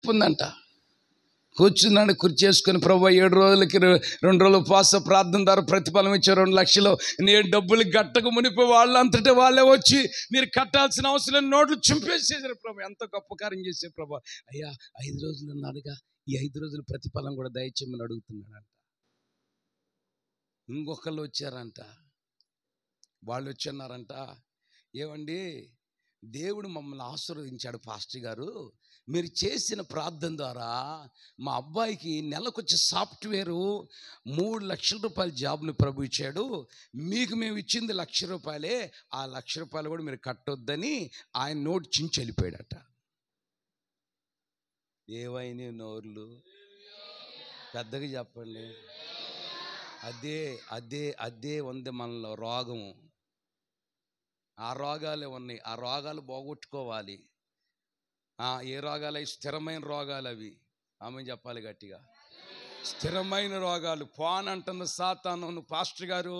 నొప్పి ఉందంట. కూర్చున్నాడు, కుర్చేసుకొని ప్రభు 7 రోజులకి 2 రోజులు ఉపవాస ప్రార్థన ద్వారా ప్రతిఫలం ఇచ్చే 2 లక్షలు నేను డబ్బులు గట్టక మునిపి వాళ్ళంతటా వాళ్ళే వచ్చి మీరు కట్టాల్సిన అవసరం నోట్లు చింపేసేసారు. ప్రభు ఎంత గొప్ప కార్యం చేసే ప్రభు. అయ్యా 5 రోజులు ఉన్నాడుగా, ఈ 5 రోజుల ప్రతిఫలం కూడా దయచేయమని అడుగుతున్నాడంట. ఇంకొకళ్ళు వచ్చారంట. వాళ్ళు వచ్చన్నారంట, ఏమండి దేవుడు మమ్మల్ని ఆశీర్వదించాడు పాస్టర్ గారు, మీరు చేసిన ప్రార్థన ద్వారా మా అబ్బాయికి నెలకొచ్చే సాఫ్ట్వేరు 3 లక్షల రూపాయల జాబ్ని ప్రభు ఇచ్చాడు, మీకు మేము ఇచ్చింది 1 లక్ష రూపాయలే, ఆ 1 లక్ష రూపాయలు కూడా మీరు కట్టొద్దని ఆయన నోటు చించి వెళ్ళిపోయాడట. ఏవైనా నోర్లు పెద్దగా చెప్పండి. అదే అదే అదే ఉంది మనలో రోగము. ఆ రోగాలే ఉన్నాయి. ఆ రోగాలు పోగొట్టుకోవాలి. ఏ రోగాలు? అవి స్థిరమైన రోగాలు. అవి ఆమె చెప్పాలి గట్టిగా. స్థిరమైన రోగాలు. పోనంటున్న సాతాను, నువ్వు పాస్టర్ గారు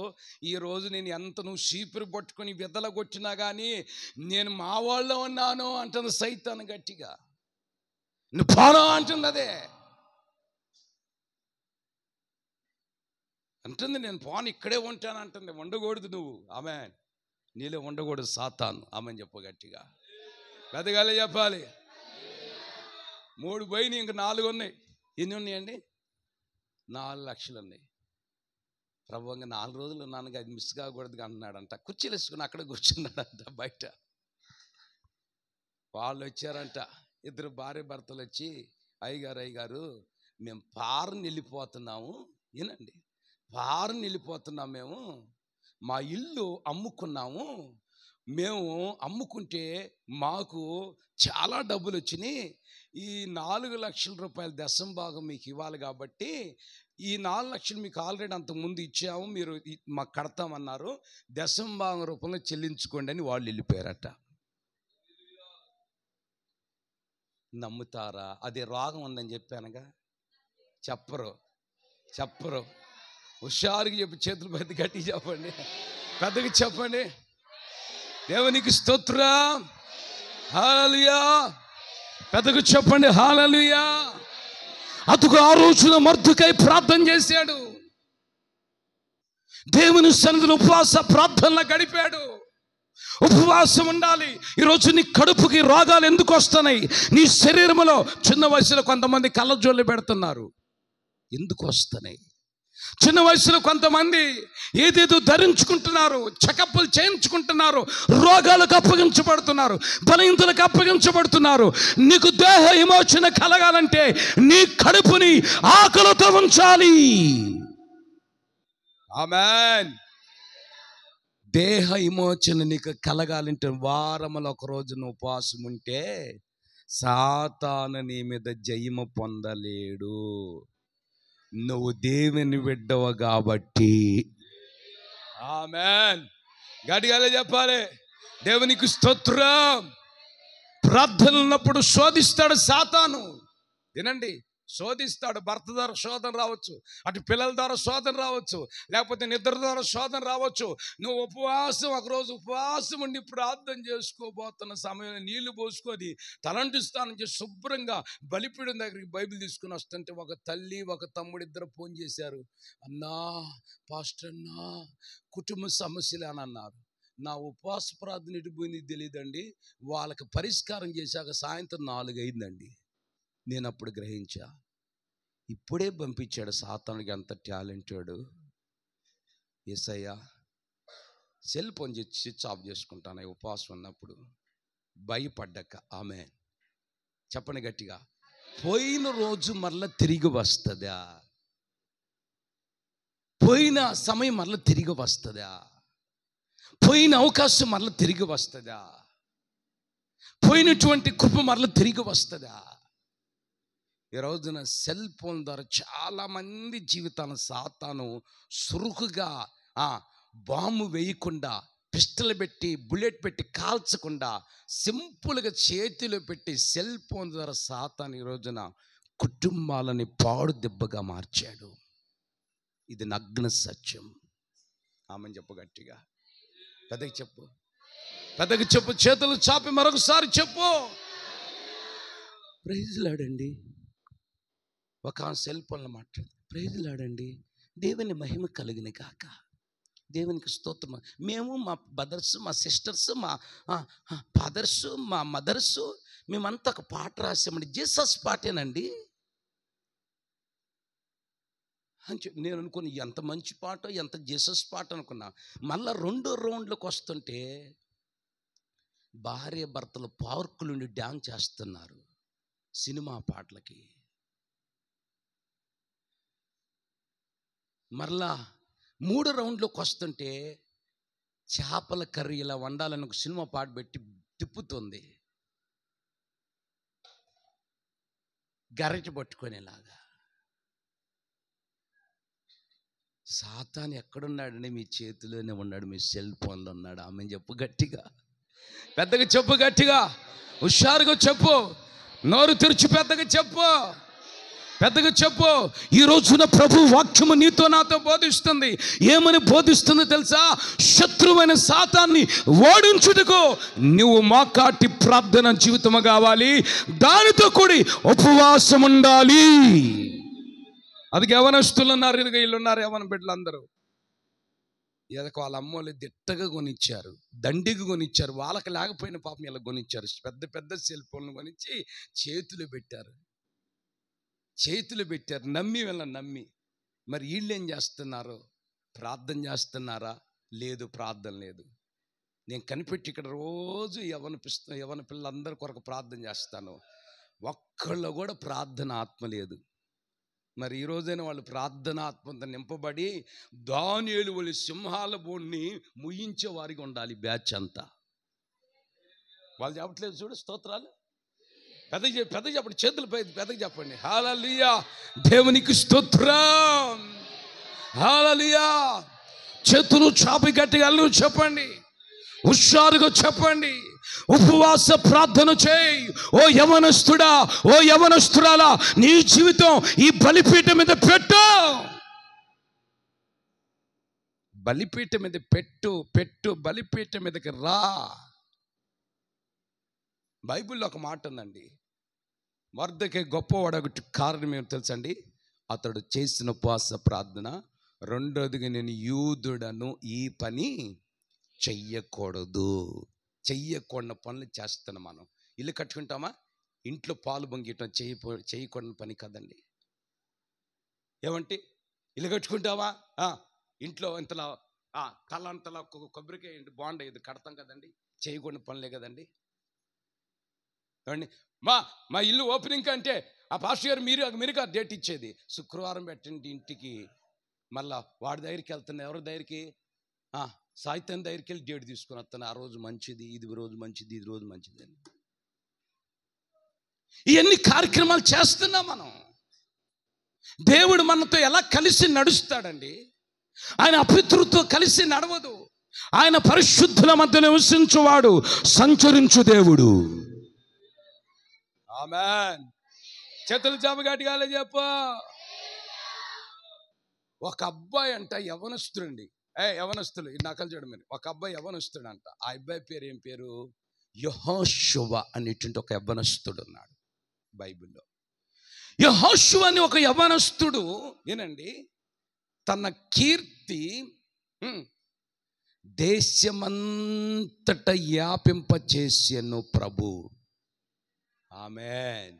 ఈరోజు నేను ఎంత నువ్వు చీపురు పట్టుకొని విదల కొట్టినా కానీ నేను మా వాళ్ళలో ఉన్నాను అంటుంది సైతాను గట్టిగా. నువ్వు పోనా అంటుంది, అదే అంటుంది. నేను పోను, ఇక్కడే ఉంటాను అంటుంది. ఉండకూడదు నువ్వు, ఆమె నీలో ఉండకూడదు సాతాను. ఆమె చెప్ప గట్టిగా, పెద్దగాలే చెప్పాలి. 3 పోయినాయి, ఇంక 4 ఉన్నాయి. ఎన్ని ఉన్నాయండి? 4 లక్షలు ఉన్నాయి. ప్రభు ఇంకా 4 రోజులు ఉన్నాను, అది మిస్ కాకూడదు అంటున్నాడంట. కుర్చీలు వేసుకుని అక్కడ కూర్చున్నాడంట బయట. వాళ్ళు వచ్చారంట, 2 భార్య భర్తలు వచ్చి, అయ్యగారు మేము పారని వెళ్ళిపోతున్నాము, వినండి, పారని వెళ్ళిపోతున్నాం, మేము మా ఇల్లు అమ్ముకున్నాము, మేము అమ్ముకుంటే మాకు చాలా డబ్బులు వచ్చినాయి, ఈ 4 లక్షల రూపాయల దశం భాగం మీకు ఇవ్వాలి కాబట్టి ఈ 4 లక్షలు మీకు ఆల్రెడీ అంతకుముందు ఇచ్చాము, మీరు మాకు కడతామన్నారు, దశం భాగం రూపంలో చెల్లించుకోండి అని వాళ్ళు వెళ్ళిపోయారట. నమ్ముతారా? అదే రోగం ఉందని చెప్పానుగా. చెప్పరు. హుషారుగా చెప్పి చేతులు పెద్ద గట్టి చెప్పండి, పెద్దగా చెప్పండి. దేవునికి స్తోత్రం, హల్లెలూయా. పెద్దగా చెప్పండి, హల్లెలూయా. అతుకు ఆ రోజున మర్దుకై ప్రార్థన చేశాడు, దేవుని సన్నిధిలో ఉపవాస ప్రార్థనలో గడిపాడు. ఉపవాసం ఉండాలి. ఈరోజు నీ కడుపుకి రోగాలు ఎందుకు వస్తున్నాయి? నీ శరీరంలో చిన్న వయసులో కొంతమంది కళ్ళజోళ్ళు పెడుతున్నారు, ఎందుకు వస్తున్నాయి? చిన్న వయసులో కొంతమంది ఏదేదో ధరించుకుంటున్నారు, చెకప్లు చేయించుకుంటున్నారు, రోగాలకు అప్పగించబడుతున్నారు, బలహీనతలకు అప్పగించబడుతున్నారు. నీకు దేహ విమోచన కలగాలంటే నీ కడుపుని ఆకలితో ఉంచాలి. ఆమేన్. దేహ విమోచన నీకు కలగాలంటే వారములో 1 రోజు నువ్వు ఉపవాసం ఉంటే సాతాను నీ మీద జయము పొందలేడు. నువ్వు దేవుని బిడ్డవు కాబట్టి. ఆమేన్. గట్టిగా చెప్పాలి. దేవునికి స్తోత్రం. ప్రార్థన ఉన్నప్పుడు శోధిస్తాడు సాతాను. వినండి, శోధిస్తాడు. భర్త ద్వారా శోధన రావచ్చు, అటు పిల్లల ద్వారా శోధన రావచ్చు, లేకపోతే నిద్ర ద్వారా శోధన రావచ్చు. నువ్వు ఉపవాసం 1 రోజు ఉపవాసం ఉండి ప్రార్థన చేసుకోబోతున్న సమయంలో నీళ్లు పోసుకొని తలంటు స్నానం చేసి శుభ్రంగా బలిపీఠం దగ్గరికి బైబిల్ తీసుకుని వస్తుంటే ఒక తల్లి ఒక తమ్ముడు ఇద్దరు ఫోన్ చేశారు. అన్నా, పాస్టర్ అన్నా, కుటుంబ సమస్యలు అని అన్నారు. నా ఉపవాస ప్రార్థన ఎటుపోయింది తెలియదండి. వాళ్ళకి పరిష్కారం చేశాక సాయంత్రం 4 అయిందండి. నేను అప్పుడు గ్రహించా, ఇప్పుడే పంపించాడు సాతానుకి. ఎంత టాలెంటెడ్ యేసయ్య. సెల్ ఫోన్ స్విచ్ ఆఫ్ చేసుకుంటాను ఉపవాసం ఉన్నప్పుడు, భయపడ్డాక. ఆమె చెప్పండి గట్టిగా. పోయిన రోజు మరలా తిరిగి వస్తుందా? పోయిన సమయం మరలా తిరిగి వస్తుందా? పోయిన అవకాశం మరలా తిరిగి వస్తుందా? పోయినటువంటి కృప మరలా తిరిగి వస్తుందా? ఈ రోజున సెల్ ఫోన్ ద్వారా చాలామంది జీవితాలను సాతాను సురుకుగా బాంబు వేయకుండా, పిస్టల్ పెట్టి, బుల్లెట్ పెట్టి కాల్చకుండా సింపుల్గా చేతిలో పెట్టి సెల్ ఫోన్ ద్వారా సాతాను ఈ రోజున కుటుంబాలని పాడు దెబ్బగా మార్చాడు. ఇది నగ్న సత్యం. ఆమెను చెప్పు గట్టిగా, పెద్దకి చెప్పు, చేతులు చాపి మరొకసారి చెప్పు. ప్రైజ్ లాడండి. ఒక సెల్ ఫోన్లో మాట్లాడు, ప్రైజ్ లాడండి, దేవుని మహిమ కలిగిన కాక, దేవునికి స్తోత్రం. మేము మా బ్రదర్స్, మా సిస్టర్స్, మా ఫాదర్స్, మా మదర్స్, మేమంతా ఒక పాట రాసామండి, జీసస్ పాటేనండి అని చెప్పి నేను అనుకున్నా. ఎంత మంచి పాట, ఎంత జీసస్ పాట అనుకున్నా. మళ్ళా 2 రౌండ్లకు వస్తుంటే భార్య భర్తలు పార్కులుండి డ్యాన్స్ చేస్తున్నారు సినిమా పాటలకి. మరలా 3 రౌండ్లకు వస్తుంటే చేపల కర్రీ ఇలా వండాలని ఒక సినిమా పాట పెట్టి తిప్పుతుంది, గరిటె పట్టుకునేలాగా. సాతాను ఎక్కడున్నాడండి? మీ చేతిలోనే ఉన్నాడు, మీ సెల్ ఫోన్లో ఉన్నాడు. ఆమె చెప్పు గట్టిగా, పెద్దగా చెప్పు, గట్టిగా హుషారుగా చెప్పు, నోరు తెరిచి పెద్దగా చెప్పు, పెద్దగా చెప్పు. ఈ రోజున ప్రభు వాక్యము నీతో నాతో బోధిస్తుంది. ఏమని బోధిస్తుందో తెలుసా? శత్రువైన సాతాన్ని ఓడించుటకు నువ్వు మోకాటి ప్రార్థన జీవితము కావాలి, దానితో కూడి ఉపవాసం ఉండాలి. అది యవనస్తులు ఉన్నారు, ఇదిగో వీళ్ళు ఉన్నారు, యవన బిడ్డలందరూ. ఏదక వాళ్ళ అమ్మోళ్ళు దిట్టగా కొనిచ్చారు, దండిగా కొనిచ్చారు. వాళ్ళకి లేకపోయిన పాపం ఇలా కొనిచ్చారు. పెద్ద పెద్ద సెల్ ఫోన్లు కొనిచ్చి చేతులు పెట్టారు, నమ్మి వీళ్ళని నమ్మి. మరి వీళ్ళు ఏం చేస్తున్నారు? ప్రార్థన చేస్తున్నారా? లేదు, ప్రార్థన లేదు. నేను కనిపెట్టి ఇక్కడ రోజు యవన పిల్లలందరి కొరకు ప్రార్థన చేస్తాను. ఒక్కళ్ళు కూడా ప్రార్థన ఆత్మ లేదు. మరి ఈ రోజైనా వాళ్ళు ప్రార్థన ఆత్మతో నింపబడి దానియేలు వలె సింహాల బోన్ని ముయించే వారికి ఉండాలి బ్యాచ్ అంతా. వాళ్ళు చెప్పట్లేదు చూడు, స్తోత్రాలు పెద్దగా చెప్పండి, చేతులు పెద్దగా చెప్పండి. హల్లెలూయా, దేవునికి స్తోత్రం, హల్లెలూయా. చేతులు చాపి గట్టిగా చెప్పండి, హుషారుగా చెప్పండి. ఉపవాస ప్రార్థన చేయి ఓ యవనస్తుడా, ఓ యవనస్తురాలా. నీ జీవితం ఈ బలిపీఠం మీద పెట్టు, బలిపీఠం మీద పెట్టు, బలిపీఠం మీదకి రా. బైబిల్లో ఒక మాట ఉందండి, మొర్దెకై గొప్పవాడొకటి కారణం ఏమిటో తెలుసండి? అతడు చేసిన ఉపవాస ప్రార్థన. రెండోదిగా, నేను యూదుడను, ఈ పని చెయ్యకూడని పనులు చేస్తున్నాం మనం. ఇల్లు కట్టుకుంటామా? ఇంట్లో పాలు పొంగియటం చేయకూడని పని కదండి. ఏమంటే ఇల్లు కట్టుకుంటావా? ఇంట్లో ఇంతలా తలంతలా కొబ్బరికాయ బాండ్ ఇది కడతాం కదండి, చేయకూడని పనులే కదండి. ఏమండి, మా ఇల్లు ఓపెనింగ్ అంటే ఆ పాస్టర్ గారు మీరు డేట్ ఇచ్చేది శుక్రవారం పెట్టండి ఇంటికి. మళ్ళా వాడి దగ్గరికి వెళ్తున్నా, ఎవరి దగ్గరికి? సాయితన్ దగ్గరికి వెళ్ళి డేట్ తీసుకుని వస్తాను. ఆ రోజు మంచిది, ఇది రోజు మంచిది, ఇది రోజు మంచిది అని. ఇవన్నీ కార్యక్రమాలు చేస్తున్నాం మనం. దేవుడు మనతో ఎలా కలిసి నడుస్తాడండి? ఆయన అపితృతో కలిసి నడవదు. ఆయన పరిశుద్ధుల మధ్య నివసించువాడు, సంచరించు దేవుడు. ఆమేన్. చేతులు చాపగట్టిగా చెప్ప. ఒక అబ్బాయి అంట యవనస్తుడండి, యవనస్తులు ఈ నకలు చూడండి మీరు. ఒక అబ్బాయి యవనస్తుడు అంట. ఆ అబ్బాయి పేరు ఏం పేరు? యెహోషువ అనేటువంటి ఒక యవనస్తుడు ఉన్నాడు బైబిల్లో. యెహోషువ అని ఒక యవనస్తుడు ఏనండి, తన కీర్తి దేశమంతట వ్యాపింపచేసెను ప్రభు. ఆమేన్.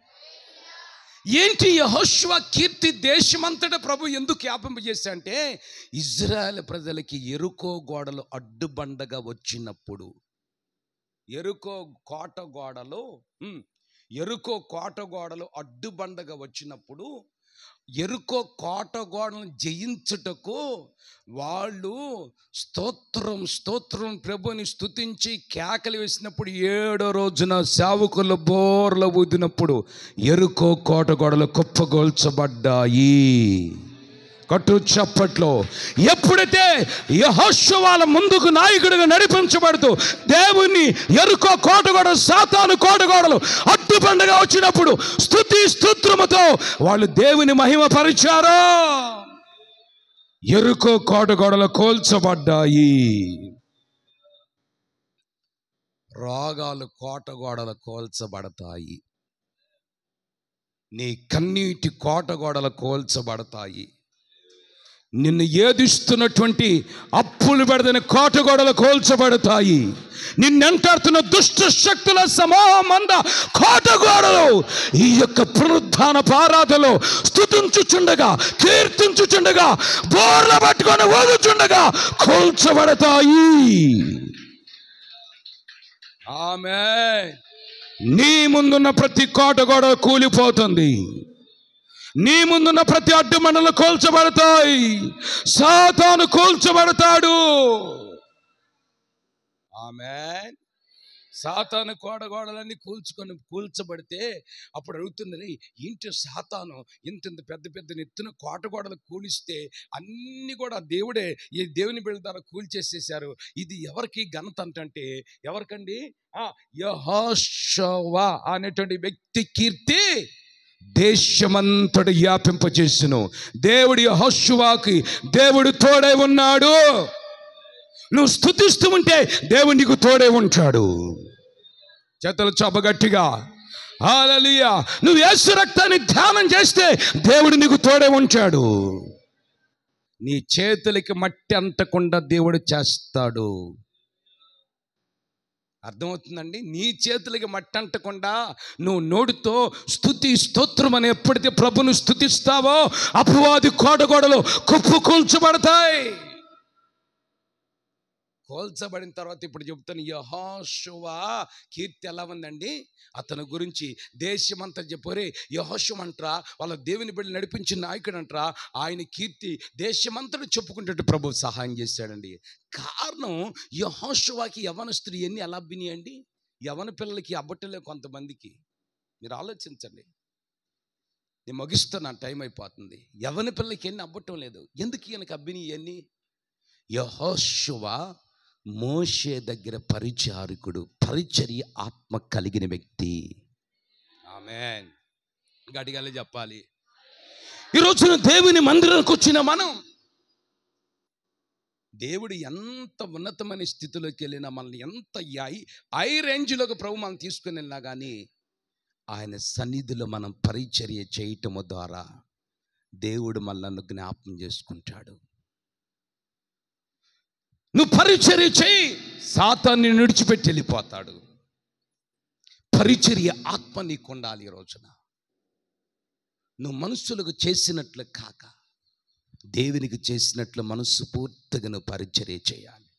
ఏంటి యెహోషువ కీర్తి దేశమంతటా ప్రభు ఎందుకు వ్యాపింపజేశా అంటే, ఇజ్రాయెల్ ప్రజలకి యెరికో గోడలు అడ్డుబండగా వచ్చినప్పుడు, యెరికో కోట గోడలు అడ్డుబండగా వచ్చినప్పుడు, యెరికో కోట గోడలను జయించుటకు వాళ్ళు స్తోత్రం ప్రభుని స్తుతించి కేకలు వేసినప్పుడు, 7వ రోజున సేవకులు బోర్ల ఊదినప్పుడు యెరికో కోట గోడలు కుప్పగొల్చబడ్డాయి. కట్టు చప్పట్లో. ఎప్పుడైతే యెహోషువ ముందుకు నాయకుడిగా నడిపించబడుతూ దేవుని యెరికో కోటగోడలు, సాతాను కోటగోడలు అడ్డుబండగా వచ్చినప్పుడు స్తుతిముతో వాళ్ళు దేవుని మహిమపరిచారు. యెరికో కోటగోడలు కూల్చబడ్డాయి. రోగాలు కోటగోడలు కూల్చబడతాయి. నీ కన్నీటి కోటగోడలు కూల్చబడతాయి. నిన్ను ఏదిస్తున్నటువంటి అప్పులు పెడదని కోటగోడలు కూల్చబడతాయి. నిన్నెంటాడుతున్న దుష్ట శక్తుల సమూహమంద కోటగోడలు ఈ యొక్క పునరుద్ధాన ఆరాధనలో స్తుతించుచుండగా, కీర్తించుచుండగా, బోర్ల పట్టుకొని ఊదుచుండగా కూల్చబడతాయి. ఆమేన్. నీ ముందున్న ప్రతి కోటగోడ కూలిపోతుంది. నీ ముందున్న ప్రతి అడ్డుమనలు కూల్చబడతాయి. సాతాను కూల్చబడతాడు. ఆమేన్. సాతాను కోటగోడలన్నీ కూల్చబడితే అప్పుడు అడుగుతుంది, ఏంటి సాతాను ఇంత పెద్ద పెద్ద నెత్తున కోటగోడలు కూలిస్తే అన్నీ కూడా దేవుడే, ఈ దేవుని బిడ్డల ద్వారా కూల్చేసేసారు. ఇది ఎవరికి ఘనత అంటే ఎవరికండి? యెహోషువ అనేటువంటి వ్యక్తి కీర్తి దేశమంతటి వ్యాపింపజేసును. దేవుడి యెహోషువకి దేవుడు తోడై ఉన్నాడు. నువ్వు స్తుతిస్తూ ఉంటే దేవుడు నీకు తోడై ఉంటాడు. చేతులు చప్పగట్టిగా హల్లెలూయా. నువ్వు యేసు రక్తాన్ని ధ్యానం చేస్తే దేవుడు నీకు తోడై ఉంటాడు. నీ చేతులకి మట్టి అంటకుండా దేవుడు చేస్తాడు. అర్థమవుతుందండి? నీ చేతులకి మట్టి అంటకుండా నువ్వు నోటితో స్తుతి స్తోత్రం అని ఎప్పుడైతే ప్రభును స్తుతిస్తావో అపవాది కోటగోడలు కూల్చబడతాయి. కూల్చబడిన తర్వాత ఇప్పుడు చెప్తాను, యెహోషువ కీర్తి ఎలా ఉందండి? అతని గురించి దేశమంతా చెప్పరే, యెహోషువ అంటారా, వాళ్ళ దేవుని బిడ్డలు నడిపించిన నాయకుడు అంటారా, ఆయన కీర్తి దేశమంతటా చెప్పుకుంటే ప్రభు సహాయం చేశాడండి. కారణం యెహోషువకి యవనస్తులు ఎన్ని ఎలా అబ్బినాయండి? యవన పిల్లలకి అబ్బట్టలే కొంతమందికి. మీరు ఆలోచించండి. నేను ముగిస్తున్నా, టైం అయిపోతుంది. యవన పిల్లలకి ఎన్ని అబ్బట్టం లేదు. ఎందుకు ఈయనకి అబ్బినాయి అన్ని? యెహోషువ మోషే దగ్గర పరిచారకుడు, పరిచర్య ఆత్మ కలిగిన వ్యక్తి. ఆమేన్. గట్టిగా చెప్పాలి. ఈ రోజున దేవుని మందిరానికి వచ్చిన మనం, దేవుడు ఎంత ఉన్నతమైన స్థితిలోకి వెళ్ళినా, మనల్ని ఎంత హై రేంజ్లోకి ప్రభు మనం తీసుకుని వెళ్ళినా కానీ ఆయన సన్నిధిలో మనం పరిచర్య చేయటము ద్వారా దేవుడు మనల్ని జ్ఞాపకం చేసుకుంటాడు. నువ్వు పరిచర్య చేయి, సాతాన్ని విడిచిపెట్టి వెళ్ళిపోతాడు. పరిచర్య ఆత్మ నీకు ఉండాలి. ఈ రోజున నువ్వు మనుషులకు చేసినట్లు కాక దేవునికి చేసినట్లు మనస్సు పూర్తిగా నువ్వు పరిచర్య చేయాలి.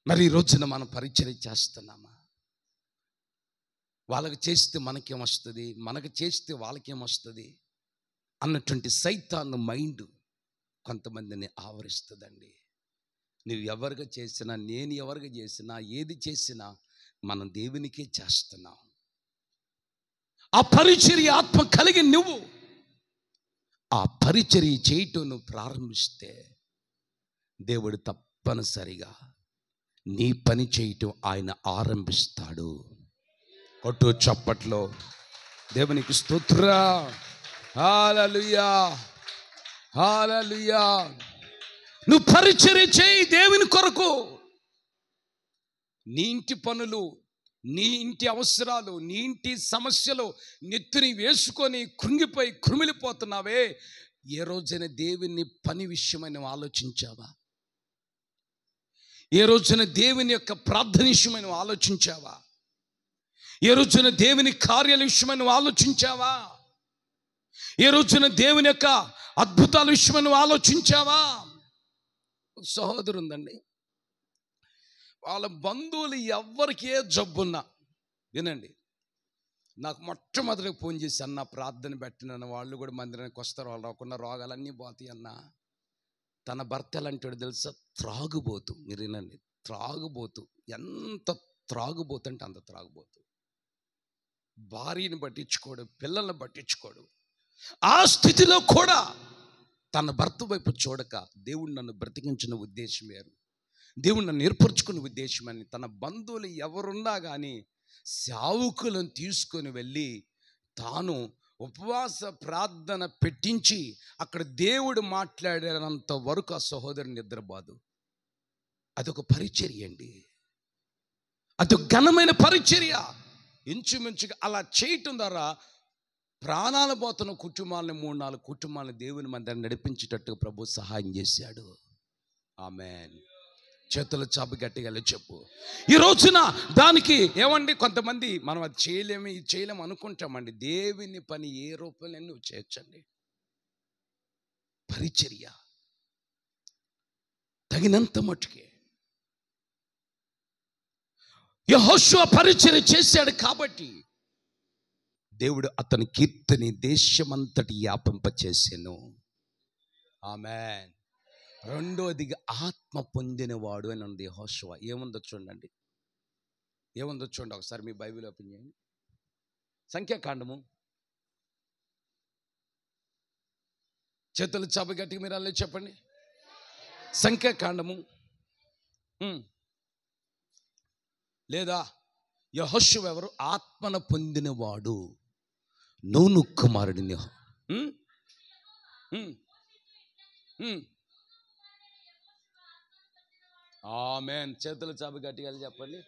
మరి ఈ రోజున మనం పరిచర్య చేస్తున్నామా? వాళ్ళకి చేస్తే మనకేమొస్తుంది, మనకు చేస్తే వాళ్ళకేమొస్తుంది అన్నటువంటి సైతాను మైండ్ కొంతమందిని ఆవరిస్తుందండి. నువ్వు ఎవరికి చేసినా, నేను ఎవరికి చేసినా, ఏది చేసినా మనం దేవునికే చేస్తున్నాం. ఆ పరిచర్య ఆత్మ కలిగి నువ్వు ఆ పరిచర్య చేయటం నువ్వు ప్రారంభిస్తే దేవుడు తప్పనిసరిగా నీ పని చేయటం ఆయన ఆరంభిస్తాడు. కొట్టు చప్పట్లో దేవునికి స్తోత్రం. హల్లెలూయా, హల్లెలూయా. నువ్వు పరిచర్య చేయి దేవుని కొరకు. నీ ఇంటి పనులు, నీ ఇంటి అవసరాలు, నీ ఇంటి సమస్యలు నెత్తిని వేసుకొని కృంగిపోయి కృమిలిపోతున్నావే, ఏ రోజైనా దేవుని పని విషయమై నువ్వు ఆలోచించావా? ఏ రోజున దేవుని యొక్క ప్రార్థన విషయమై నువ్వు ఆలోచించావా? ఏ రోజున దేవుని కార్యాల విషయమై నువ్వు ఆలోచించావా? ఏ రోజున దేవుని యొక్క అద్భుతాల విషయమై నువ్వు ఆలోచించావా? సహోదరు ఉందండి, వాళ్ళ బంధువులు ఎవరికి ఏ జబ్బున్నా వినండి, నాకు మొట్టమొదటిగా ఫోన్ చేసి, అన్న ప్రార్థన పెట్టిన వాళ్ళు కూడా మందిరానికి వస్తారు, వాళ్ళు రాకుండా రోగాలన్నీ పోతాయి అన్న. తన భర్త ఎలాంటి తెలుసా? త్రాగుబోతు. మీరు వినండి, త్రాగుబోతు. ఎంత త్రాగుబోతు అంటే అంత త్రాగుబోతు. భార్యని పట్టించుకోడు, పిల్లల్ని పట్టించుకోడు. ఆ స్థితిలో కూడా తన భర్త వైపు చూడక, దేవుడు నన్ను బ్రతికించిన ఉద్దేశం వేరు, దేవుడు నన్ను ఏర్పరచుకున్న ఉద్దేశం అని తన బంధువులు ఎవరున్నా కానీ సేవకులను తీసుకొని వెళ్ళి తాను ఉపవాస ప్రార్థన పెట్టించి అక్కడ దేవుడు మాట్లాడినంత వరకు ఆ సహోదరుని నిద్రబాదు. అదొక పరిచర్య అండి, అదొక ఘనమైన పరిచర్య. ఇంచుమించుగా అలా చేయటం ద్వారా ప్రాణాలు పోతున్న కుటుంబాలను 3-4 కుటుంబాలను దేవుని మందిరాన్ని నడిపించేటట్టుగా ప్రభు సహాయం చేశాడు. ఆమేన్. చేతుల చాపి గట్టిగా చెప్పు. ఈ రోజున దానికి ఏమండి, కొంతమంది మనం అది చేయలేము ఇది చేయలేము అనుకుంటామండి. దేవుని పని ఏ రూపంలో నువ్వు చేయొచ్చండి. పరిచర్య తగినంత మట్టుకే యెహోషువ పరిచర్య చేశాడు కాబట్టి దేవుడు అతని కీర్తిని దేశమంతటి వ్యాపింపచేసెను. ఆమేన్. రెండోదిగా ఆత్మ పొందినవాడు అని ఉంది యెహోషువ. ఏముందో చూడండి, ఏముందో చూడండి ఒకసారి మీ బైబిల్ ఓపెన్ చేయండి. సంఖ్యాకాండము, చేతులు చాప గట్టిగా మీరు అలా చెప్పండి. సంఖ్యాకాండము లేదా యెహోషువ ఎవరు? ఆత్మను పొందినవాడు, నూను కుమారుడిని. ఆమేన్. చేతుల చాప గట్టిగా చెప్పండి.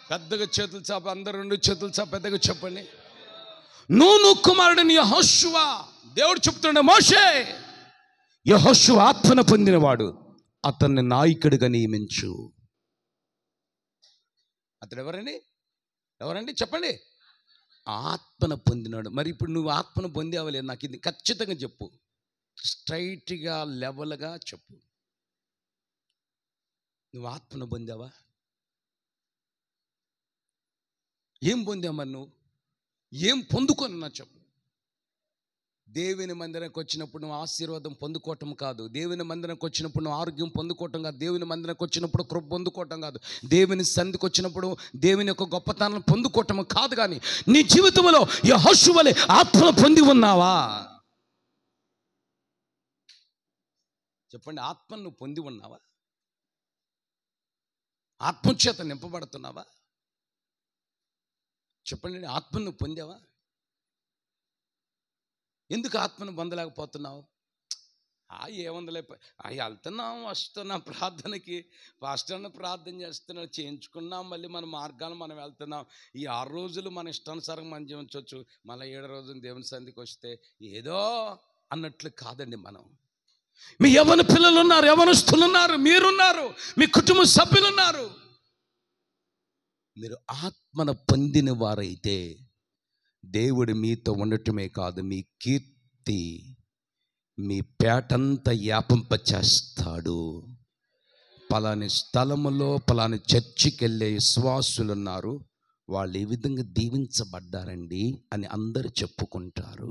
పెద్దగా చేతుల చాప, అందరు 2 చేతుల చాప పెద్దగా చెప్పండి. నూను కుమారుడిని యెహోషువ. దేవుడు చెప్తుండే, మోషే యెహోషువ ఆత్మను పొందినవాడు, అతన్ని నాయకుడిగా నియమించు. అతడు ఎవరండి చెప్పండి. ఆత్మను పొందినాడు. మరి ఇప్పుడు నువ్వు ఆత్మను పొందేవలేదు, నాకు ఇది ఖచ్చితంగా చెప్పు, స్ట్రైట్గా లెవెల్గా చెప్పు. నువ్వు ఆత్మను పొందావా? ఏం పొందావు? మరి నువ్వు ఏం పొందుకొన్నా చెప్పు. దేవుని మందిరానికి వచ్చినప్పుడు నువ్వు ఆశీర్వాదం పొందుకోవటం కాదు. దేవుని మందిరానికి వచ్చినప్పుడు నువ్వు ఆరోగ్యం పొందుకోవటం కాదు. దేవుని మందిరానికి వచ్చినప్పుడు కృప పొందుకోవటం కాదు. దేవుని సన్నిధికి వచ్చినప్పుడు దేవుని యొక్క గొప్పతనం పొందుకోవటం కాదు. కానీ నీ జీవితంలో యెహోషువ వలె ఆత్మను పొంది ఉన్నావా? చెప్పండి. ఆత్మను నువ్వు పొంది ఉన్నావా? ఆత్మచేత నింపబడుతున్నావా? చెప్పండి. ఆత్మను నువ్వు పొందావా? ఎందుకు ఆత్మను పొందలేకపోతున్నావు? ఏముందలే, వెళ్తున్నాం వస్తున్నాం ప్రార్థనకి, పాస్టర్ని ప్రార్థన చేస్తున్నాం, చేయించుకున్నాం, మళ్ళీ మన మార్గాలు మనం వెళ్తున్నాం. ఈ 6 రోజులు మన ఇష్టానుసారం మనం జీవించవచ్చు, మళ్ళీ 7వ రోజున దేవుని సన్నిధికి వస్తే ఏదో అన్నట్లు కాదండి. మనం మీ యవ్వన పిల్లలు ఉన్నారు, యవ్వనస్తులు ఉన్నారు, మీరున్నారు, మీ కుటుంబ సభ్యులు ఉన్నారు. మీరు ఆత్మను పొందిన వారైతే దేవుడు మీతో ఉండటమే కాదు, మీ కీర్తి మీ పేటంతా వ్యాపింపచేస్తాడు. పలాని స్థలములో పలాని చర్చికి వెళ్ళే విశ్వాసులు ఉన్నారు, వాళ్ళు ఈ విధంగా దీవించబడ్డారండి అని అందరూ చెప్పుకుంటారు.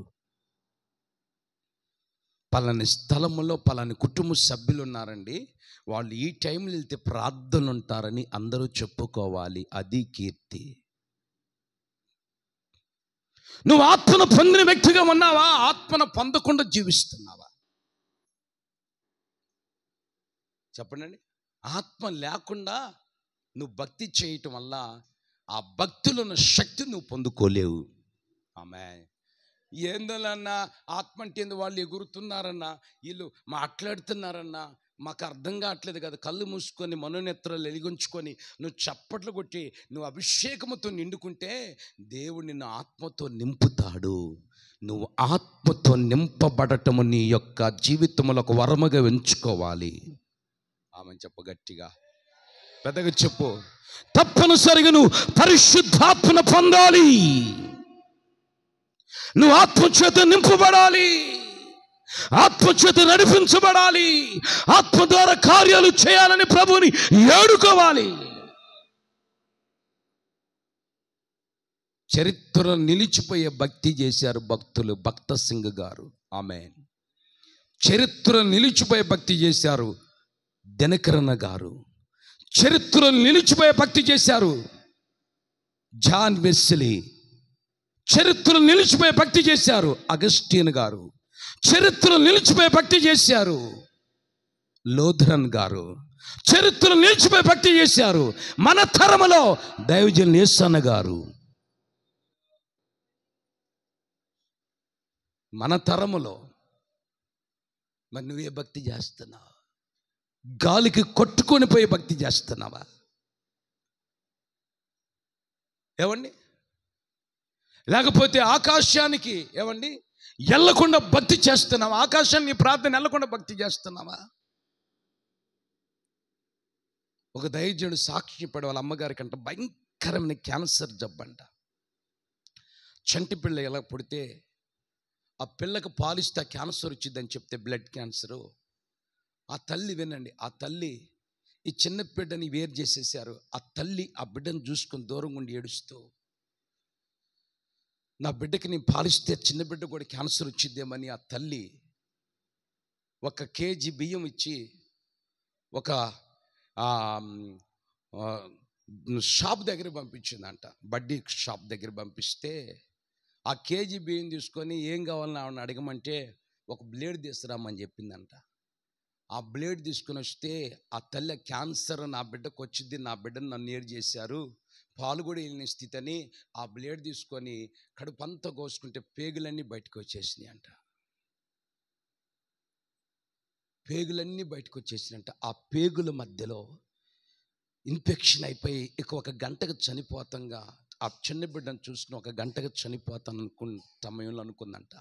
పలాని స్థలములో పలాని కుటుంబ సభ్యులు ఉన్నారండి, వాళ్ళు ఈ టైంలో వెళ్తే ప్రార్థనలు ఉంటారని అందరూ చెప్పుకోవాలి. అది కీర్తి. నువ్వు ఆత్మను పొందిన వ్యక్తిగా ఉన్నావా? ఆత్మను పొందకుండా జీవిస్తున్నావా? చెప్పండి. ఆత్మ లేకుండా నువ్వు భక్తి చేయటం వల్ల ఆ భక్తిలో ఉన్న శక్తి నువ్వు పొందుకోలేవు. ఆమేన్. ఏందోలన్నా ఆత్మ అంటే వాళ్ళు ఎగురుతున్నారన్నా, వీళ్ళు మాట్లాడుతున్నారన్నా, మాకు అర్థం కావట్లేదు కదా. కళ్ళు మూసుకొని మనోనేత్రాలు వెలిగించుకొని నువ్వు చప్పట్లు కొట్టి నువ్వు అభిషేకముతో నిండుకుంటే దేవుడు నిన్ను ఆత్మతో నింపుతాడు. నువ్వు ఆత్మతో నింపబడటము నీ యొక్క జీవితంలో ఒక వరముగా ఎంచుకోవాలి. ఆమె చెప్పు గట్టిగా, పెద్దగా చెప్పు. తప్పనిసరిగా నువ్వు పరిశుద్ధాత్మను పొందాలి. నువ్వు ఆత్మచేత నింపబడాలి, ఆత్మచేత నడిపించబడాలి, ఆత్మ ద్వారా కార్యాలు చేయాలని ప్రభువుని ఏడుకోవాలి. చరిత్ర నిలిచిపోయే భక్తి చేశారు భక్తులు. భక్త సింగ్ గారు, ఆమేన్. చరిత్ర నిలిచిపోయే భక్తి చేశారు దినకరణ గారు. చరిత్ర నిలిచిపోయే భక్తి చేశారు జాన్ వెస్లీ. చరిత్ర నిలిచిపోయే భక్తి చేశారు అగస్టిన్ గారు. చరిత్ర నిలిచిపోయే భక్తి చేశారు లోథరన్ గారు. చరిత్ర నిలిచిపోయే భక్తి చేశారు మన తరములో దైవజనులు యేసన్న గారు. మన తరములో మరి నువ్వే భక్తి చేస్తున్నావు? గాలికి కొట్టుకొని పోయి భక్తి చేస్తున్నావా? ఏమండి? లేకపోతే ఆకాశానికి ఏమండి ఎల్లకుండా భక్తి చేస్తున్నావా? ఆకాశాన్ని నీ ప్రార్థన ఎల్లకుండా భక్తి చేస్తున్నావా? ఒక దైవజనుడు సాక్షి పడి వాళ్ళ అమ్మగారికి అంట భయంకరమైన క్యాన్సర్ జబ్బంట. చంటి పిల్ల ఎలా పుడితే ఆ పిల్లకి పాలిస్తే క్యాన్సర్ వచ్చిందని చెప్తే, బ్లడ్ క్యాన్సరు, ఆ తల్లి వినండి, ఆ తల్లి ఈ చిన్న బిడ్డని వేరు చేసేసారు. ఆ తల్లి ఆ బిడ్డను చూసుకొని దూరంగా ఉండి ఏడుస్తూ, నా బిడ్డకి నేను పాలిస్తే చిన్న బిడ్డ కూడా క్యాన్సర్ వచ్చిద్దేమని ఆ తల్లి 1 కేజీ బియ్యం ఇచ్చి ఒక షాప్ దగ్గర పంపించిందంట. బడ్డీ షాప్ దగ్గర పంపిస్తే ఆ కేజీ బియ్యం తీసుకొని ఏం కావాలని ఆవిడని అడగమంటే ఒక బ్లేడ్ తీసుకురామని చెప్పిందంట. ఆ బ్లేడ్ తీసుకుని వస్తే ఆ తల్లి క్యాన్సర్ నా బిడ్డకు వచ్చింది, నా బిడ్డను నన్ను ఏరు చేశారు, పాలు కూడా వెళ్ళిన స్థితి అని ఆ బ్లేడ్ తీసుకొని కడుపంతా కోసుకుంటే పేగులన్నీ బయటకు వచ్చేసినాయి అంట. పేగులన్నీ బయటకు వచ్చేసినాయంట. ఆ పేగుల మధ్యలో ఇన్ఫెక్షన్ అయిపోయి ఇక 1 గంటకు చనిపోతాంగా ఆ చిన్న బిడ్డను చూసుకుని 1 గంటకు చనిపోతాను సమయంలో అనుకుందంట,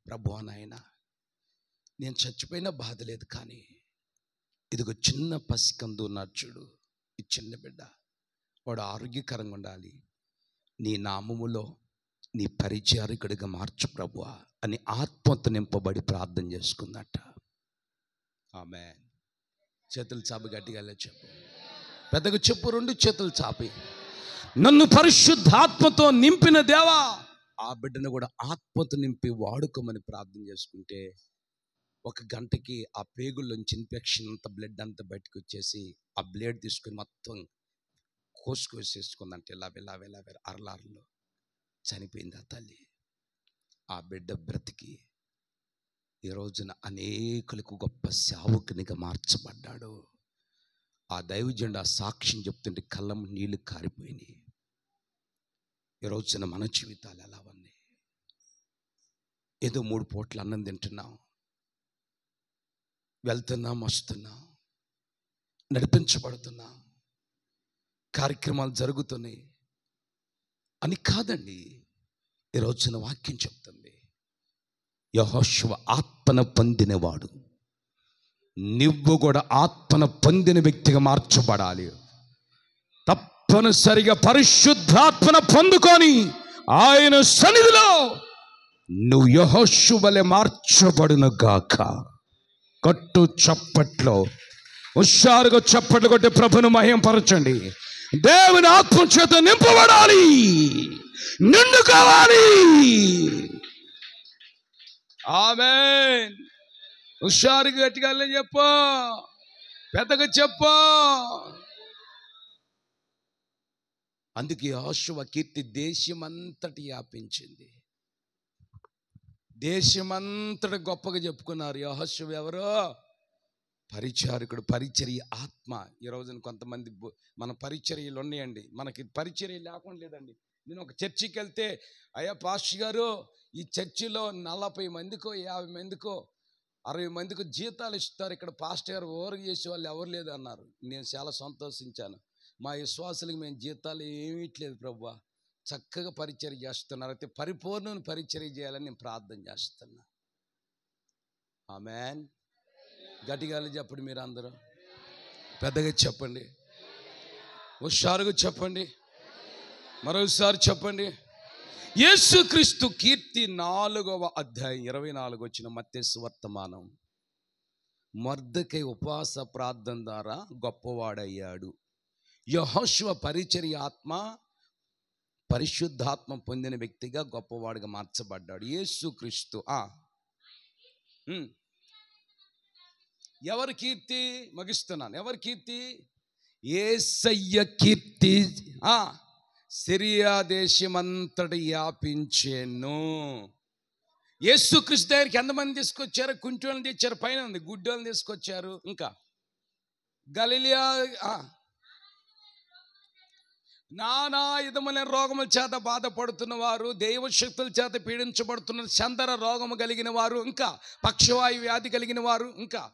ప్రభువా నాయనా, నేను చచ్చిపోయినా బాధ లేదు, కానీ ఇదిగో చిన్న పసికందు ఉన్నాడు చూడు, ఈ చిన్న బిడ్డ, వాడు ఆరోగ్యకరంగా ఉండాలి, నీ నామములో నీ పరిచారకుడిగా మార్చు ప్రభువా అని ఆత్మతో నింపబడి ప్రార్థన చేసుకుందట. ఆమేన్. చేతులు చాపి గట్టిగా చెప్పు, పెద్దగా చెప్పు, 2 చేతులు చాపి, నన్ను పరిశుద్ధాత్మతో నింపిన దేవా, ఆ బిడ్డను కూడా ఆత్మతో నింపి వాడుకోమని ప్రార్థన చేసుకుంటే 1 గంటకి ఆ పేగుల్లోంచి ఇన్ఫెక్షన్ అంతా, బ్లడ్ అంతా బయటకు వచ్చేసి ఆ బ్లేడ్ తీసుకుని మొత్తం కోసుకొసేసుకుందంటే ఇలా అరలారులో చనిపోయింది ఆ తల్లి. ఆ బిడ్డ బ్రతికి ఈ రోజున అనేకులకు గొప్ప సేవకునిగా మార్చబడ్డాడు. ఆ దైవజనుడు ఆ సాక్ష్యం చెప్తుంటే కళ్ళం నీళ్లు కారిపోయినాయి. ఈ రోజున మన జీవితాలు ఎలా ఉన్నాయి? ఏదో 3 పూట్ల అన్నం తింటున్నాం, వెళ్తున్నాం, వస్తున్నాం, నడిపించబడుతున్నాం, కార్యక్రమాలు జరుగుతున్నాయి అని కాదండి. ఈ రోజున వాక్యం చెప్తుంది, యెహోషువ ఆత్మను పొందినవాడు, నువ్వు కూడా ఆత్మను పొందిన వ్యక్తిగా మార్చబడాలి. తప్పనిసరిగా పరిశుద్ధాత్మను పొందుకొని ఆయన సన్నిధిలో నువ్వు యెహోషువలే మార్చబడును గాక. కట్టు చప్పట్లో హుషారుగా చప్పట్లు కొట్టి ప్రభును మహిమపరచండి. దేవుని ఆత్మ చేత నింపబడాలి, నిండు కావాలి. ఆమేన్. హుషారుగా గట్టిగా చెప్పు, పెద్దగా చెప్పు. అందుకే యెహోషువ కీర్తి దేశమంతటి వ్యాపించింది. దేశమంతటి గొప్పగా చెప్పుకున్నారు. యెహోషువ ఎవరో? పరిచారకుడు, పరిచర్య ఆత్మ. ఈ రోజున కొంతమంది మన పరిచర్యలు ఉన్నాయండి, మనకి పరిచర్య లేకుండా లేదండి. నేను ఒక చర్చికి వెళ్తే, అయ్యా పాస్టర్ గారు, ఈ చర్చిలో 40 మందికో 50 మందికో 60 మందికో జీతాలు ఇస్తారు, ఇక్కడ పాస్టర్ గారు ఓవర్గా చేసే వాళ్ళు ఎవరు లేదు అన్నారు. నేను చాలా సంతోషించాను. మా విశ్వాసులకు మేము జీతాలు ఏమీ ఇట్లేదు ప్రభువా, చక్కగా పరిచర్య చేస్తున్నారు, అయితే పరిపూర్ణ పరిచర్య చేయాలని నేను ప్రార్థన చేస్తున్నా. ఆమేన్. గట్టిగా చెప్పండి, మీరు అందరూ పెద్దగా చెప్పండి, హుషారుగా చెప్పండి, మరోసారి చెప్పండి. యేసుక్రీస్తు కీర్తి 4వ అధ్యాయం 24 వచ్చిన మత్తయి సువార్తమానం. మొర్దెకై ఉపవాస ప్రార్థన ద్వారా గొప్పవాడయ్యాడు. యెహోషువ పరిచర్య ఆత్మ, పరిశుద్ధాత్మ పొందిన వ్యక్తిగా గొప్పవాడిగా మార్చబడ్డాడు. యేసుక్రీస్తు ఎవరి కీర్తి? ముగిస్తున్నాను. ఎవరి కీర్తి? యేసయ్య కీర్తి సిరియా దేశమంతటి వ్యాపించెను. యేసుక్రీస్తు దగ్గరికి ఎంతమంది తీసుకొచ్చారు? కుంటోళ్ళని తెచ్చారు, పైన ఉంది, గుడ్డోళ్ళని తీసుకొచ్చారు, ఇంకా గలిలియా నానా విధములైన రోగముల చేత బాధపడుతున్న వారు, దైవశక్తుల చేత పీడించబడుతున్న చందర రోగము కలిగిన వారు, ఇంకా పక్షవాయు వ్యాధి కలిగిన వారు, ఇంకా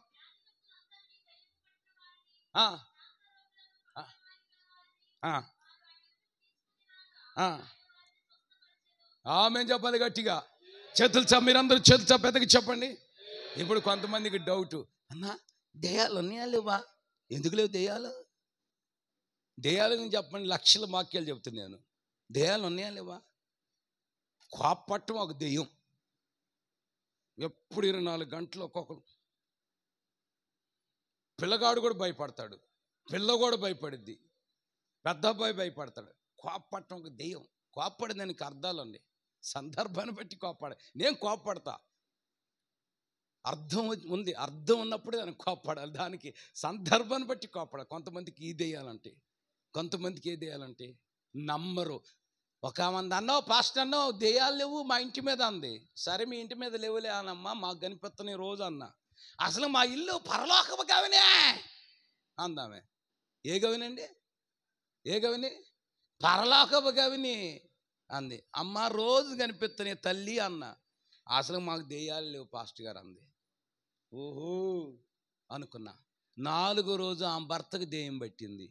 ఆమేన్ చెప్పాలి గట్టిగా. మీరందరూ చేతులు పెద్దకి చెప్పండి. ఇప్పుడు కొంతమందికి డౌట్, అన్నా దెయ్యాలు ఉన్నాయా లేవా? ఎందుకు లేవు దెయ్యాలు? దెయ్యాలని చెప్పండి, లక్షల వాక్యాలు చెప్తున్నాను. దెయ్యాలు ఉన్నాయా లేవా? కోపట్టం ఒక దెయ్యం. ఎప్పుడు 24 గంటలు ఒక్కొక్కరు. పిల్లగాడు కూడా భయపడతాడు, పిల్ల కూడా భయపడిద్ది, పెద్ద అబ్బాయి భయపడతాడు. కోపట్టం ఒక దెయ్యం. కోపపడదానికి అర్థాలు ఉన్నాయి, సందర్భాన్ని బట్టి కోపపడ. నేను కోపపడతా, అర్థం ఉంది, అర్థం ఉన్నప్పుడు దానికి కోపపడాలి, దానికి సందర్భాన్ని బట్టి కోపడాలి. కొంతమందికి ఈ దెయ్యాలంటే, కొంతమందికి ఏ దెయ్యాలంటే నమ్మరు. ఒక మంది అన్నావు, పాస్టర్ అన్నావు దెయ్యాలు లేవు మా ఇంటి మీద అంది. సరే మీ ఇంటి మీద లేవులే అనమ్మా, మాకు కనిపిస్తున్నాయి రోజు అన్నా. అసలు మా ఇల్లు పరలోకపు గవినే అందామే. ఏ గవినండి? ఏ గవిని? పరలోకపు గవిని అంది. అమ్మ రోజు కనిపిస్తున్నాయి తల్లి అన్న. అసలు మాకు దెయ్యాలు లేవు పాస్టర్ గారు అంది. ఓహో అనుకున్నా. 4వ రోజు ఆ భర్తకు దెయ్యం పట్టింది.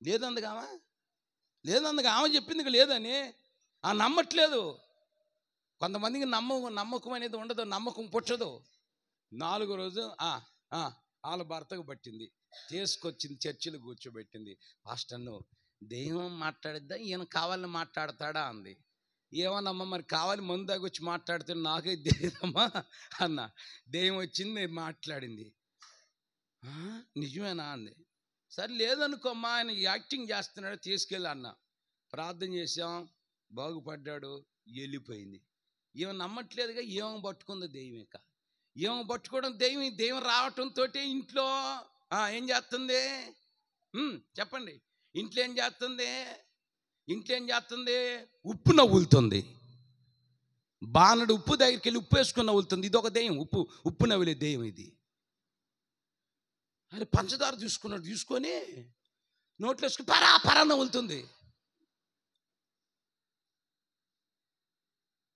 లేదందుకామా, లేదందుకు ఆమె చెప్పింది లేదని ఆ నమ్మట్లేదు. కొంతమందికి నమ్మకం అనేది ఉండదు, నమ్మకం పుచ్చదు. 4వ రోజు వాళ్ళ భర్తకు పట్టింది. తీసుకొచ్చింది, చర్చిలో కూర్చోబెట్టింది. పాస్టర్ను దెయ్యం మాట్లాడిద్దా, ఈయన కావాలని మాట్లాడతాడా అంది. ఏమన్నమ్మా మరి కావాలి మందు దాకా వచ్చి మాట్లాడితే నాకే తెలియదమ్మా అన్న. దెయ్యం వచ్చింది, మాట్లాడింది. నిజమేనా అంది. సరే లేదనుకోమ్మా, ఆయన యాక్టింగ్ చేస్తున్నాడు, తీసుకెళ్ళి అన్న. ప్రార్థన చేసాం, బాగుపడ్డాడు, వెళ్ళిపోయింది. ఏమో నమ్మట్లేదుగా, ఏమో పట్టుకుంది దెయ్యం. ఇక ఏమో పట్టుకోవడం దెయ్యం రావటంతో ఇంట్లో ఏం చేస్తుంది చెప్పండి? ఇంట్లో ఏం చేస్తుంది? ఇంట్లో ఏం చేస్తుంది? ఉప్పు నవ్వులుతుంది. బాణడు ఉప్పు దగ్గరికి వెళ్ళి ఉప్పు వేసుకుని నవ్వులుతుంది. ఇది ఒక దెయ్యం, ఉప్పు నవ్వులే దెయ్యం ఇది. అది పంచదార తీసుకొని నోట్లో వేసుకుని పరా నవ్వులుతుంది.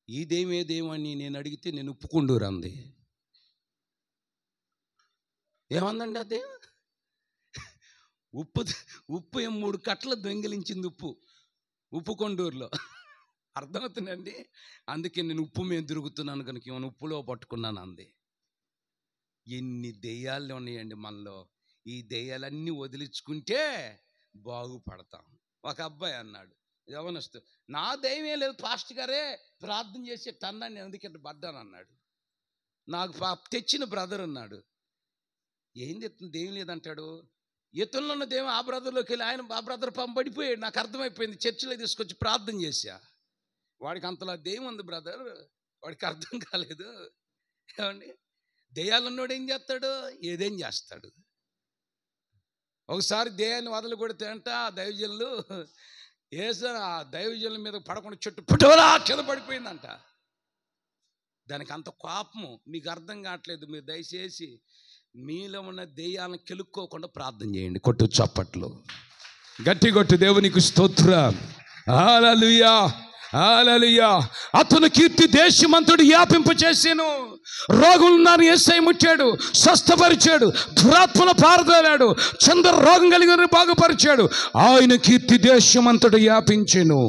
ఈ దెయ్యం ఏ దెయ్యం అని నేను అడిగితే నేను ఉప్పుకొండూరు అంది. ఏమందండి అదే? ఉప్పు 3 కట్టలు దొంగిలించింది ఉప్పు కొండూరులో. అర్థమవుతుందండి. అందుకే నేను ఉప్పు మీద తిరుగుతున్నాను కనుక ఏమైనా ఉప్పులో పట్టుకున్నాను అంది. ఎన్ని దెయ్యాలు ఉన్నాయండి మనలో. ఈ దెయ్యాలన్నీ వదిలించుకుంటే బాగుపడతాం. ఒక అబ్బాయి అన్నాడు, యవనస్తు, నా దెయ్యమే లేదు పాస్టర్ గారే, ప్రార్థన చేసే తన్నాన్ని ఎందుకంటే పడ్డాను అన్నాడు. నాకు తెచ్చిన బ్రదర్ అన్నాడు. ఏం చెప్తుంది? దెయ్యం లేదంటాడు. ఇతరులో ఉన్న దెయ్యం ఆ బ్రదర్లోకి వెళ్ళి ఆ బ్రదర్ పంపడిపోయాడు. నాకు అర్థమైపోయింది. చర్చిలో తీసుకొచ్చి ప్రార్థన చేశా. వాడికి అంతలా దెయ్యం ఉంది బ్రదర్, వాడికి అర్థం కాలేదు. ఏమండి, దెయ్యాలు ఉన్నోడు ఏం చేస్తాడు? ఏదేం చేస్తాడు. ఒకసారి దెయ్యాన్ని వదలు కొడితే అంట ఆ దైవజనులు ఆ దైవజనుల మీద పడకుండా చెట్టు పుట్టవలా కింద పడిపోయిందంట. దానికి అంత కోపము. మీకు అర్థం కావట్లేదు. మీరు దయచేసి మీలో ఉన్న దెయ్యాలను కెలుక్కోకుండా ప్రార్థన చేయండి. కొట్టు చప్పట్లు గట్టి కొట్టు. దేవునికి స్తోత్రం. హల్లెలూయా, హల్లెలూయా. అతను కీర్తి దేశమంతుడు వ్యాపింపు చేసాను. రోగులున్నారు యేసయ్య ముట్టాడు, స్వస్థపరిచాడు, దురాత్మను పారదోలాడు, చంద్ర రోగం కలిగిన బాగుపరిచాడు. ఆయన కీర్తి దేశమంతుడు వ్యాపించెను.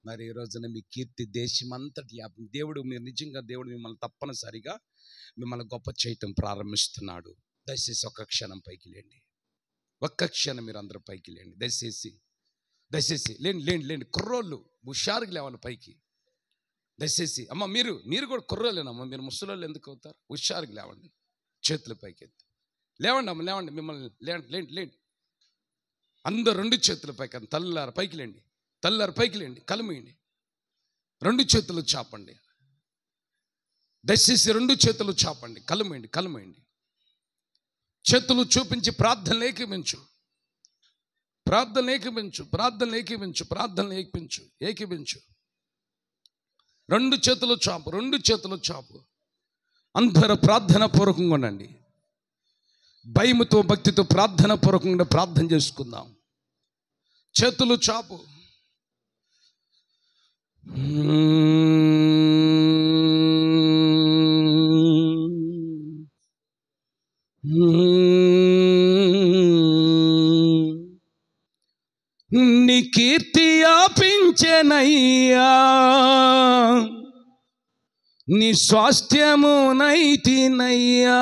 మరి ఈ రోజున మీ కీర్తి దేశమంతటి దేవుడు, మీరు నిజంగా దేవుడు మిమ్మల్ని తప్పనిసరిగా మిమ్మల్ని గొప్ప చేయటం ప్రారంభిస్తున్నాడు. దయచేసి ఒక్క క్షణం పైకి లేండి. ఒక్క క్షణం మీరు అందరూ పైకి లేండి. దయచేసి లేండి. కుర్రోళ్ళు హుషారుగా లేవాలి పైకి. దయచేసి అమ్మ మీరు కూడా కుర్రోళ్ళేనమ్మా, మీరు ముసలోళ్ళు ఎందుకు అవుతారు? హుషారుగా లేవండి, చేతులు పైకి ఎత్తి లేవండి అమ్మ, లేవండి. మిమ్మల్ని లేండి. అందరు 2 చేతుల పైకి, తల్లారు పైకి లేండి, తల్లారు పైకి లేండి, కలుమేయండి. 2 చేతులు చాపండి. దయచేసి 2 చేతులు చాపండి, కలుమేయండి. చేతులు చూపించి ప్రార్థనలు ఏకీపించు. 2 చేతులు చాపు. అందరూ ప్రార్థన పూర్వకంగా ఉండండి. భయముతో భక్తితో ప్రార్థన పూర్వకంగా ప్రార్థన చేసుకుందాం. చేతులు చాపు. నీ కీర్తి వ్యాపించెను, కరుణించెనయ్యా, నీ స్వాస్థ్యము నైతినయ్యా.